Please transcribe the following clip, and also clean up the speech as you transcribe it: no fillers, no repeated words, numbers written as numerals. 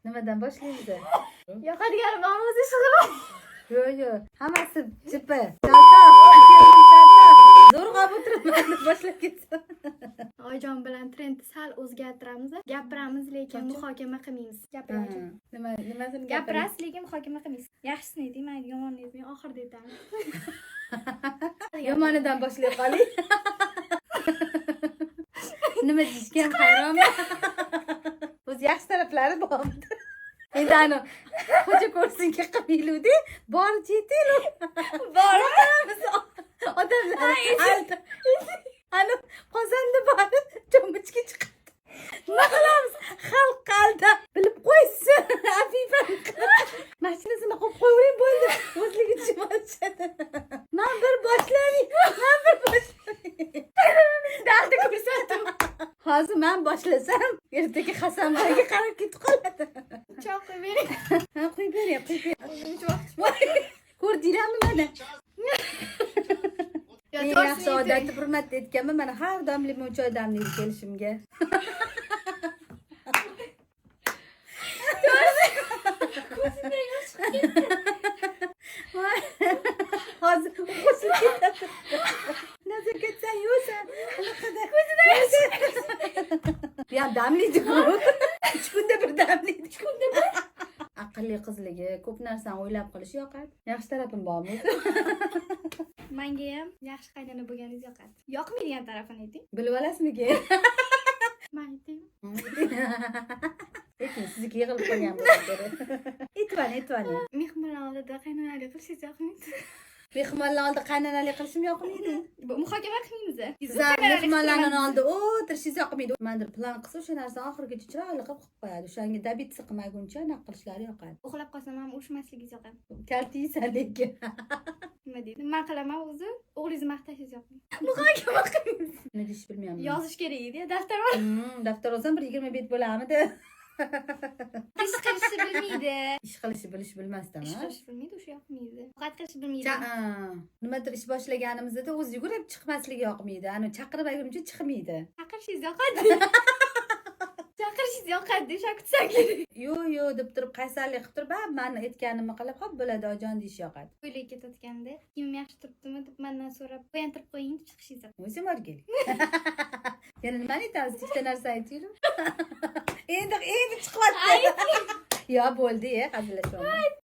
Nimadan boshlaymiz? Yoqadiganim bormi o'zi shug'ullan? Yo'q. Hammasi chipi. Chaltoq. Zo'rg'a o'tiribman boshlab ketsa. Oyijon bilan trendni sal o'zgartiramiz. Gapiramiz, lekin muhokama qilmaymiz. Gapiramiz. Nimasini Gapirasiz, lekin muhokama qilmaysiz. Yaxshisini ayting, mayli, yomonini aytmang, oxirida aytamiz. Yomonidan boshlay qoling. Nima deyishga ham hayronman. O'z yaxshi taraflari bormi? Endi ana xo'ja ko'rsinki qilmaylik-da, bor chetil. Bor. Odamlar ana qozonda bor, cho'michga chiqadi. Nima qilamiz? Xalq qalda bilib qo'ysin. Afifa. Mashinasini qo'yib qo'yavering bo'ldi. O'zligi tushib olishadi. Men bir boshlayman. Dardi ko'rsatdim. Hozir men boshlasam, ertaga Hasanboyga qarab ketib qoladi. Choq qo'yib bering. Ha, qo'yib bering. Ko'rdinglarmi mana? Yaxshi odatni hurmat etganman. Mana har doim limon choy damlaydi kelishimga. Ko'zimdan yosh chiqib ketdi. Hozir qo'shilib ketadi. Nazakatsan yo'san. Ko'zidan yosh chiqib. Ya damlaydi-ku. 3 kunda bir damlaydi. 3 kunda bir. Aqlli qizligi, ko'p narsani o'ylab qilish yoqadi. Yaxshi tarafim bormi? Menga ham yaxshi qaydana bo'lganingiz yoqadi. Yoqmaydigan tarafini ayting. Bilib olasizmi-ki? Men ayting. Lekin sizga yig'ilib qolgan bo'lsa aytmani. Mehmonlar oldida qaynonalik qilishingiz yoqmaydi. Mehmonlar oldida qaynonalik qilishim yoqmaydi. Bu muhokama qilmaymiz. Sizlar mehmonlarning oldida o'tirishingiz yoqmaydi. Mandir plan qilsa o'sha narsani oxirigacha chiroyli qilib qo'yadi. O'shanga dabitsi qilmaguncha anaqa qilishlari yoqadi. Uxlab qolsam ham urishmasligingiz yoqadi. Kaltiysan lekin. Nima deydi? Men qilaman o'zi, o'g'lingizni maqtashingiz yoqmaydi. Muhokama qilmaymiz. Nima deyish bilmayman. Yozish kerak edi, daftar bor. Daftar olsam bir 20 bet bo'lamidi. Ish qilishni bilmaydi. Ish qilishni bilish bilmasdan. Ish qilishni bilmaydi, o'sha yoqmaydi. Ovqat qilishni bilmaydi. Nimadir ish boshlaganimizda o'zi yugurib chiqmasligi yoqmaydi. Ani chaqirib aytguncha chiqmaydi. Chaqirishingiz yoqadi. Chaqirishingiz yoqadi, o'sha kutsam kerak. Yo'q deb turib qaysarlik qilib turib, "Men aytganimni qilib, xo'p bo'ladi, ojon" deyish yoqadi. To'ylarga ketayotganda, kiyim yaxshi turibdimi deb mendan so'rab, "Bo'yantirib qo'ying" deb chiqishingiz yoqadi. O'zim o'rgaylik. Yana nimani aytasiz? Ikkita narsa aytinglar. Endi chiqyapti. Yo bo'ldi, hazillashyapman.